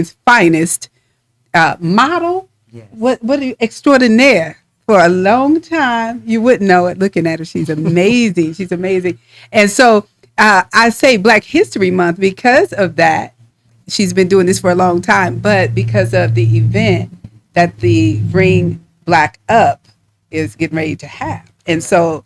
finest model. Yes. What extraordinaire for a long time. You wouldn't know it looking at her. She's amazing. She's amazing. And so I say Black History Month because of that. She's been doing this for a long time, but because of the event that the Bring Black Up is getting ready to have. And so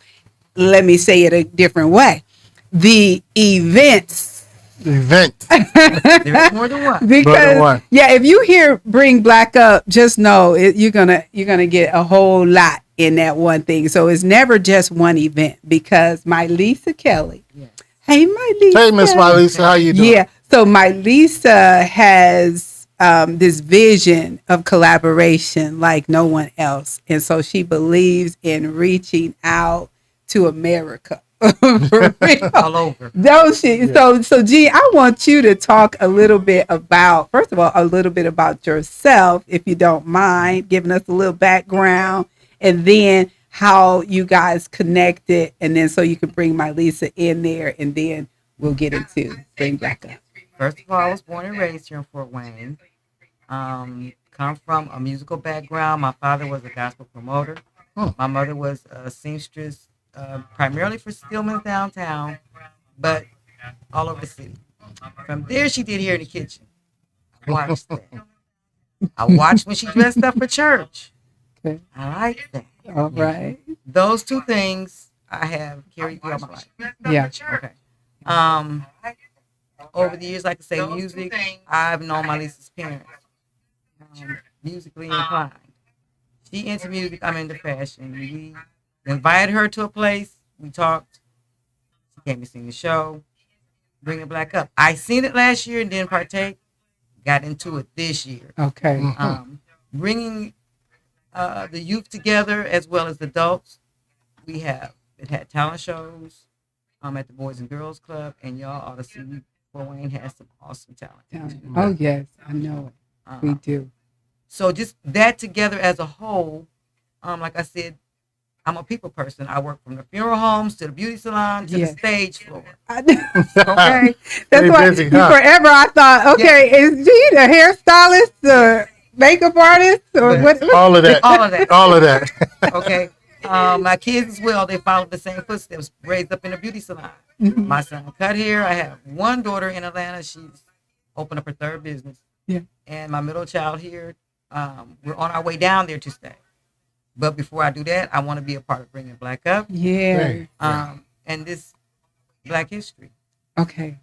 let me say it a different way. The events. Event. There's more than one. Because yeah, if you hear Bring Black Up, just know you're gonna get a whole lot in that one thing. So it's never just one event because my Lisa Kelly. Yes. Hey, my Lisa. Hey, Miss Milisa, how you doing? Yeah. So my Lisa has this vision of collaboration like no one else, and so she believes in reaching out to America. For real. All over. Don't she? Yeah. So G, I want you to talk a little bit about, first of all, a little bit about yourself, if you don't mind, giving us a little background, and then how you guys connected, and then so you can bring my Lisa in there, and then we'll get into Bring Black Up. First of all, I was born and raised here in Fort Wayne. Come from a musical background. My father was a gospel promoter. My mother was a seamstress, primarily for Stillman's downtown, but all over the city. From there, she did hair in the kitchen. I watched that. I watched when she dressed up for church. Okay. I like that. All right. Those two things I have carried throughout my life. Yeah. Okay. Over the years, like I say, music, I've known my Lisa's parents. Musically inclined. She into music, I'm into fashion. We invited her to a place. We talked. She came to sing the show. Bring It Black Up. I seen it last year and didn't partake. Got into it this year. Okay. Bringing the youth together as well as the adults. It had talent shows at the Boys and Girls Club, and y'all ought to see Fort Wayne has some awesome talent. Oh yes, I know it. We do. So just that together as a whole, like I said, I'm a people person. I work from the funeral homes to the beauty salon to the stage floor. Okay, that's Very why busy, huh? forever I thought, okay, is she the hairstylist or makeup artist or what? All of that. All of that. All of that. Okay. My kids as well, they follow the same footsteps, raised up in a beauty salon. Mhm. My son cut hair. I have one daughter in Atlanta. She's opened up her third business. Yeah. And my middle child here, we're on our way down there to stay. But before I do that, I want to be a part of Bringing Black Up. Yeah. And this Black history. Okay.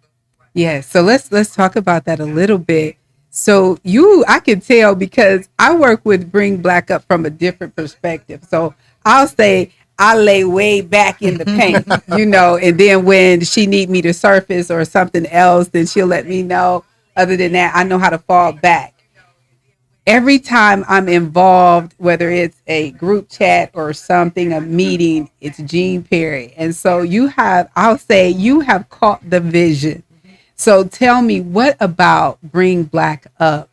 Yeah. So let's talk about that a little bit. So I can tell because I work with Bring Black Up from a different perspective. So I'll say I lay way back in the paint, and then when she need me to surface or something else, then she'll let me know. Other than that, I know how to fall back. Every time I'm involved, whether it's a group chat or something, a meeting, it's Jean Perry. And so I'll say you have caught the vision. So tell me, what about Bring Black Up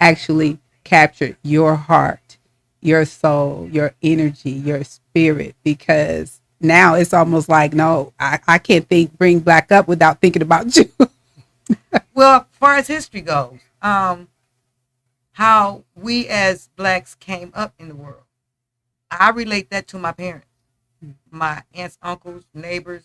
actually captured your heart, your soul, your energy, your spirit? Because now it's almost like, no, I can't Bring Black Up without thinking about you. Well, as far as history goes, how we as Blacks came up in the world, I relate that to my parents, my aunts, uncles, neighbors,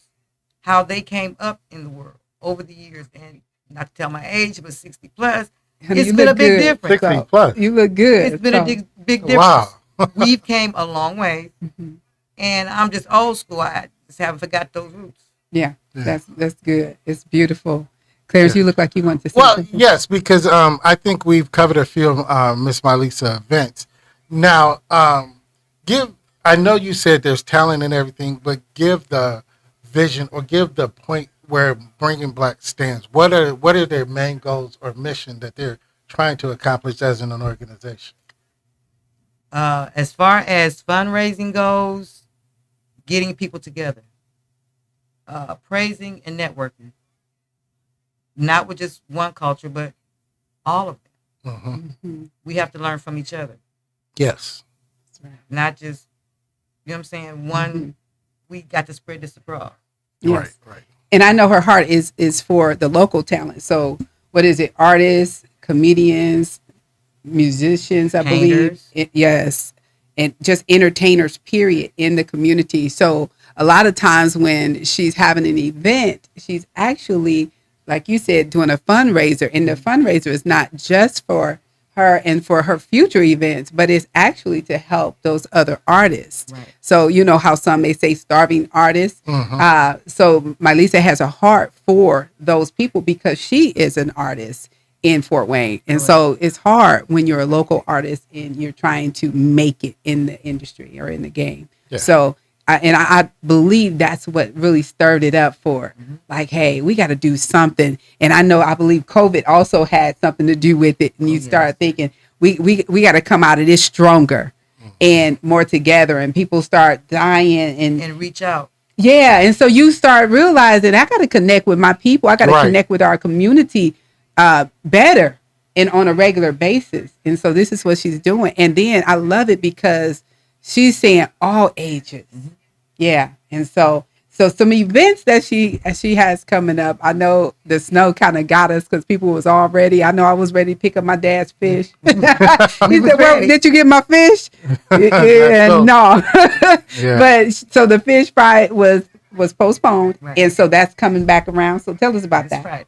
how they came up in the world over the years. And not to tell my age, but 60 plus, it's been a big difference. 60 plus. You look good. It's been a big difference. Wow. We've came a long way, Mhm. and I'm just old school. I just haven't forgot those roots. Yeah, that's good. It's beautiful. Clarence, you look like you want to say Well, something. yes, because I think we've covered a few of Miss Milisa events. Now, I know you said there's talent and everything, but give the vision or give the point where Bringing Black stands. What are their main goals or mission that they're trying to accomplish as an organization? As far as fundraising goes, getting people together, praising and networking, not with just one culture, but all of them. Mm-hmm. Mhm. We have to learn from each other, Yes. That's right. not just, you know what I'm saying? One, we got to spread this abroad. Yes. Right. And I know her heart is for the local talent. So what is it? Artists, comedians, musicians, I believe. Painters. Yes. And just entertainers, period, in the community. So a lot of times when she's having an event, she's actually, like you said, doing a fundraiser. And the fundraiser is not just for her and for her future events, but it's actually to help those other artists. Right. So you know how some may say starving artists. So Mylisa has a heart for those people because she is an artist in Fort Wayne. And so it's hard when you're a local artist and you're trying to make it in the industry or in the game. Yeah. So, I believe that's what really stirred it up for like, hey, we got to do something. And I believe COVID also had something to do with it. And you start thinking we got to come out of this stronger and more together, and people start dying And reach out. yeah. And so you start realizing I got to connect with my people. I got to Right. connect with our community better and on a regular basis. And so this is what she's doing. And then I love it because she's saying all ages. Yeah. And so some events that she has coming up. I know the snow kind of got us because people was all ready. I know I was ready to pick up my dad's fish. He said, "Well, ready. did you get my fish?" Yeah, So- no. Yeah. But so the fish fry was postponed, Right. and so that's coming back around. So tell us about That's that.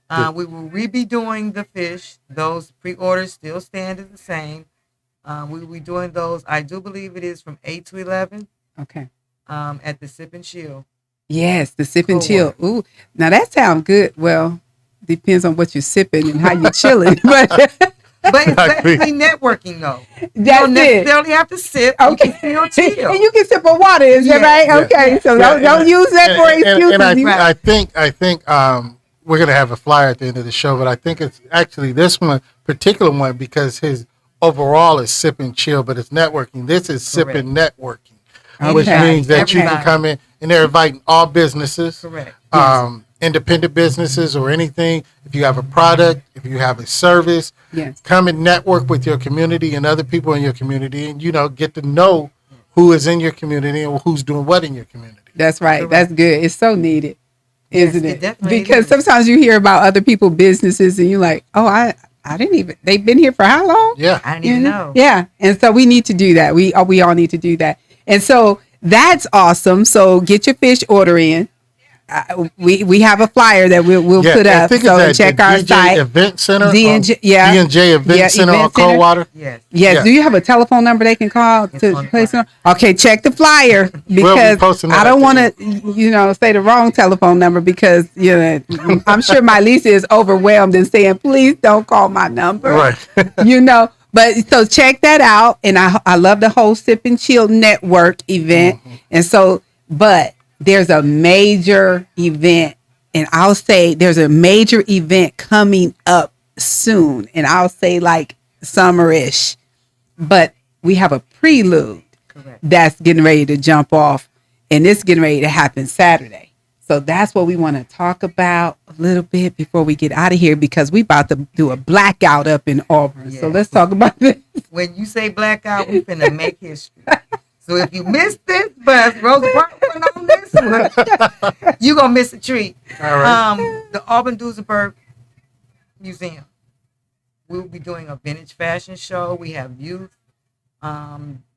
Friday. We will be doing the fish. Those pre-orders still stand as the same. We will be doing those. I do believe it is from 8 to 11 Okay. at the Sip and Chill. Yes, the sip and Cool. chill. Ooh, now that sounds good. Well, depends on what you're sipping and how you're chilling, but But it's Exactly. definitely networking, though. You that's don't it. necessarily have to sip. Okay. You can still chill. And you can sip on water, is that Yeah. right? Yeah. Okay, so Yeah, don't use that for excuses. And You- I think we're gonna have a flyer at the end of the show, but I think it's actually this particular one because his overall is sip and chill, but it's networking. This is sip Correct. and networking, which Okay. means that you can Everybody. come in and they're inviting all businesses, Correct. independent businesses or anything. If you have a product, if you have a service, Yes. come and network with your community and other people in your community, and get to know who is in your community and who's doing what in your community. That's right. Correct. That's good. It's so needed, isn't Yes, it? it definitely Because is. sometimes you hear about other people's businesses and you're like, oh, I didn't even, they've been here for how long? Yeah. I didn't even know. Yeah. And so we need to do that. We all need to do that. And so that's awesome. So get your fish order in. We have a flyer that we'll put I up. think So it's at check the our DJ site. Event Center. D&J yeah. D&J Event Yeah, Center Event on Center. Coldwater. Yes. Yes. Yeah. Do you have a telephone number they can call It's to on the place flyer. it? Okay, check the flyer because posting that I don't at want the to, say the wrong telephone number because I'm sure my Lisa is overwhelmed and saying, please don't call my number. Right. But so check that out, and I love the whole Sip and Chill Network event, and so but there's a major event, and I'll say there's a major event coming up soon, and I'll say like summerish, but we have a prelude Correct. that's getting ready to jump off, and it's getting ready to happen Saturday. So that's what we want to talk about a little bit before we get out of here because we about to do a blackout up in Auburn. So Yeah. let's talk about this. When you say blackout, we finna make history. So if you missed this bus, Rosa Parks went on this one, you gonna miss a treat. All right. The Auburn Duesenberg Museum. We'll be doing a vintage fashion show. We have youth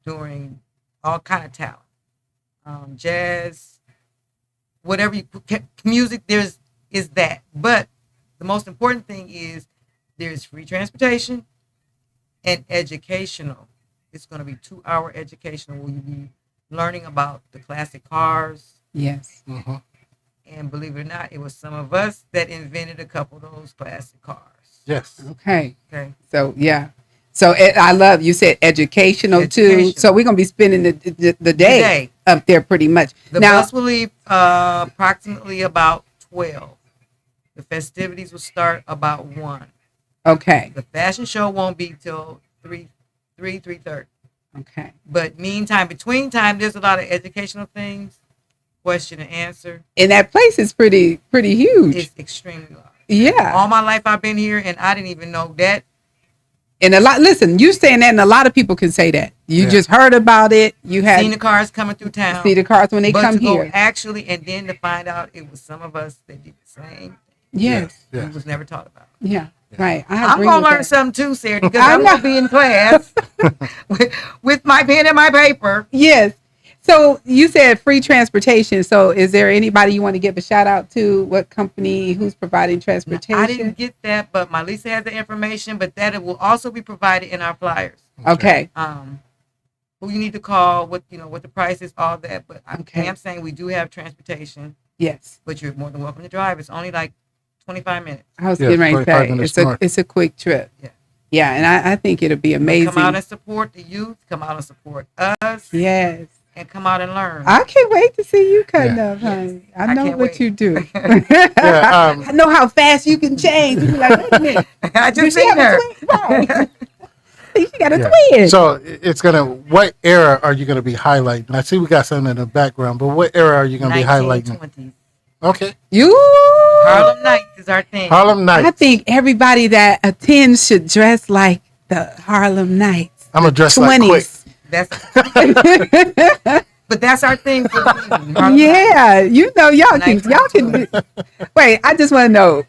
doing all kind of talent, jazz, whatever music. Is that, but the most important thing is there's free transportation and educational. It's going to be 2-hour educational where you'll be learning about the classic cars. Yes. Mhm. And believe it or not, it was some of us that invented a couple of those classic cars. Yes. Okay. Okay. So yeah. So I love you said educational too. Educational. So we're gonna be spending the day Today, up there pretty much. the Now, bus will leave approximately about 12. The festivities will start about 1. okay. The fashion show won't be till 3:30. Okay. But meantime, between time, there's a lot of educational things, question and answer. And that place is pretty huge. It's extremely large. Yeah. All my life I've been here, and I didn't even know that. And listen, you saying that, and a lot of people can say that. You Yeah. just heard about it. You had Seen the cars coming through town. see the cars when they but come to go here. actually, and then to find out it was some of us that did the same thing. Yes. It Yes. was never taught about. Yeah. Right. I I'm agree gonna with learn that. something too, Sarah, because I I'm know. gonna be in class with my pen and my paper. Yes. So you said free transportation. So is there anybody you want to give a shout out to? What company? Who's providing Now, transportation? I didn't get that, but my Lisa has the information, but that it will also be provided in our flyers. Okay. Who you need to call, what the price is, all that. But I Okay. am saying we do have transportation, Yes. but you're more than welcome to drive. It's only like 25 minutes. I was Yes, getting ready to 25 say minutes it's north. it's a quick trip. Yeah. Yeah, and I think it'll be Come amazing. out and support the youth. Come out and support us. Yes. And come out and learn. I can't wait to see you cutting Yeah. up, honey. I I know can't what wait. you do. Yeah, I know how fast you can change. You be like, wait a minute. I Does just she seen have a her. twin? Right. She got a Yeah. twin. So it's gonna. What era are you gonna be highlighting? I see we got something in the background, but what era are you gonna be highlighting? 1920s. Okay, You. Harlem Nights is our thing. Harlem Nights. I think everybody that attends should dress like the Harlem Nights. I'm gonna dress like quick. 20s. That's but that's our thing for the evening, Harlem Nights. Yeah, you know, y'all can. 1920s. Wait, I just want to know,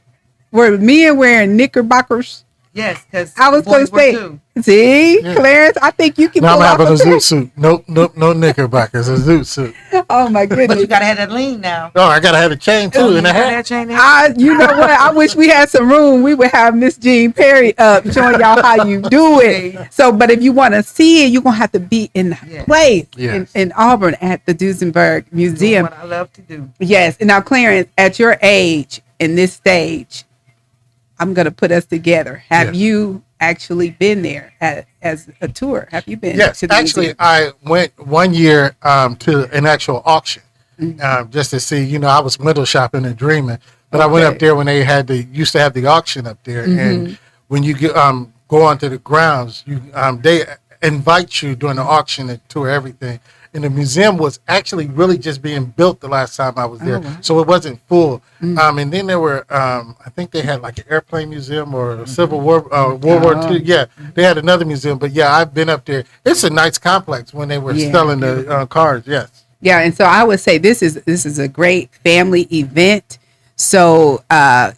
were men wearing knickerbockers? Yes, because I was going to say, too. see, Yeah. Clarence, I think you can Now pull I'm off having a a zoot suit. Nope, no knickerbockers. A zoot suit. Oh my But goodness. you gotta have that lean now. Oh, I gotta have a chain too, You and a got hat. that chain there? You know what? I wish we had some room. We would have Miss Jean Perry up showing y'all how you do it. So, but if you want to see it, you're gonna have to be in the Yes. place Yes. in Auburn at the Duesenberg Doing Museum. what I love to do. Yes. And now, Clarence, at your age in this stage, I'm gonna put us together. Have Yes. you actually been there as a tour? Have you been? Yes, to the actually, museum? I went one year to an actual auction just to see. You know, I was window shopping and dreaming, but I went Okay. up there when they used to have the auction up there, and when you go onto the grounds, they invite you during the auction and tour everything. And the museum was actually really just being built the last time I was there, Oh, wow. so it wasn't full. And then there were, I think they had like an airplane museum or a Civil War, World War Oh. II. Yeah, they had another museum, but yeah, I've been up there. It's a nice complex when they were Yeah. selling the cars. Yes, Yeah, and so I would say this is a great family event. So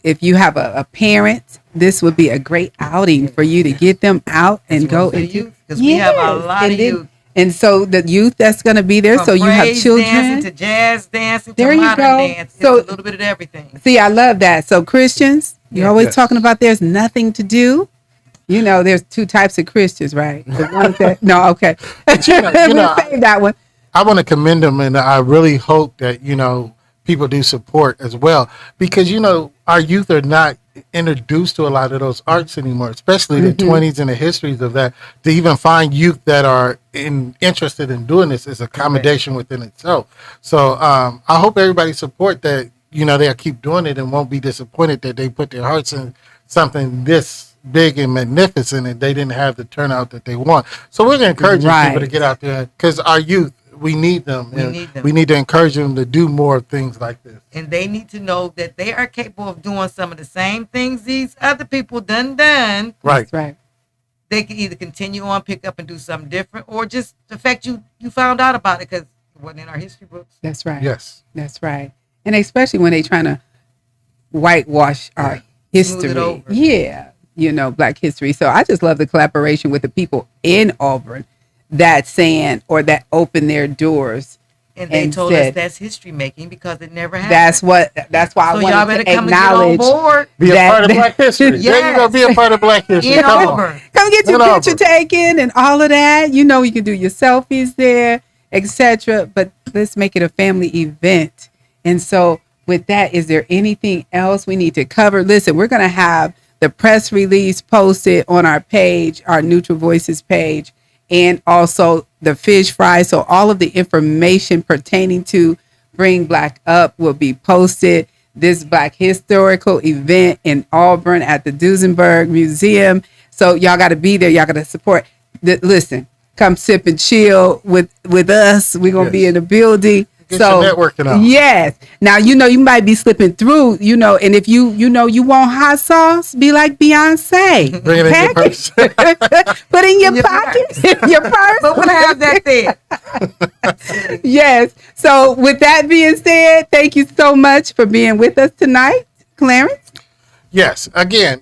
if you have a parent, this would be a great outing for you to get them out and go For the into. youth, because we have a lot and of then- youth. And so the youth that's going to be there. From So you have praise children. dancing to jazz dancing There to you modern go. dance. So- It's a little bit of everything. See, I love that. So Christians, you're always Yes. talking about there's nothing to do. You know, there's two types of Christians, right? The ones that no, okay. you know, We'll save that one. I want to commend them, and I really hope that people do support as well, because our youth are not introduced to a lot of those arts anymore, especially the 20s and the histories of that. To even find youth that are interested in doing this is a commendation within itself. So I hope everybody support that. They'll keep doing it and won't be disappointed that they put their hearts in something this big and magnificent and they didn't have the turnout that they want. So we're going to encourage Right. people to get out there, because our youth, we need them. We and need them. we need to encourage them to do more things like this. And they need to know that they are capable of doing some of the same things these other people done. Right. That's right. They can either continue on, pick up and do something different, or just the fact you found out about it because it wasn't in our history books. That's right. Yes. That's right. And especially when they trying to whitewash our Smooth history. it over. Yeah. Black history. So I just love the collaboration with the people in Auburn that saying or that open their doors. And they And told said- us that's history making because it never happened. That's why I so y'all wanted better to come and get on acknowledge. board Be a That- part of Black history. There you go. Yes. Be a part of Black history. in Come on. Auburn. Come get your In picture Auburn. taken and all of that. You can do your selfies there, etc. But let's make it a family event. And so with that, is there anything else we need to cover? Listen, we're going to have the press release posted on our page, our Neutral Voices page, and also the fish fry. So all of the information pertaining to Bring Black Up will be posted. This Black historical event in Auburn at the Duesenberg Museum. So y'all got to be there. Y'all got to support. Listen, come sip and chill with us. We're going to be Yes. in the building. Get So your networking on. yes. Now, you might be slipping through, and if you want hot sauce, be like Beyonce. Bring it in your Pack purse. Put in your Your pocket, your purse. But we'll have that there. Yes. So with that being said, thank you so much for being with us tonight, Clarence. Yes. Again,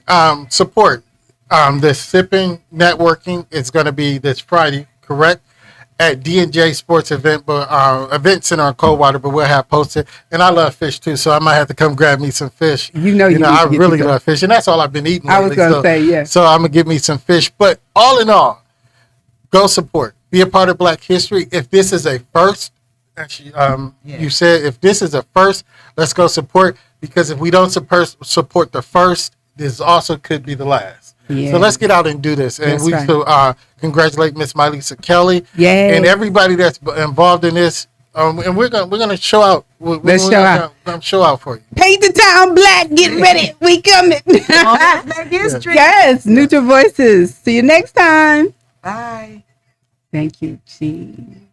support the sipping networking. It's going to be this Friday, correct? At D&J Sports Event, Event Center on Coldwater, but we'll have posted. And I love fish too, so I might have to come grab me some fish. You know, you need I to get really you some. love fish, and that's all I've been eating. I was lately, gonna so, say, yeah. So I'm gonna get me some fish. But all in all, go support. Be a part of Black History. If this is a first, actually, you said if this is a first, let's go support. Because if we don't support the first, this also could be the last. Yeah. So let's get out and do this. And That's we right. still congratulate Miss Mylisa Kelly Yay. and everybody that's involved in this. And we're gonna show out. Let's show out. Gonna show out for you. Paint the town black. Get ready. We coming. Black History. Yes. Neutral Voices. See you next time. Bye. Thank you, Gene.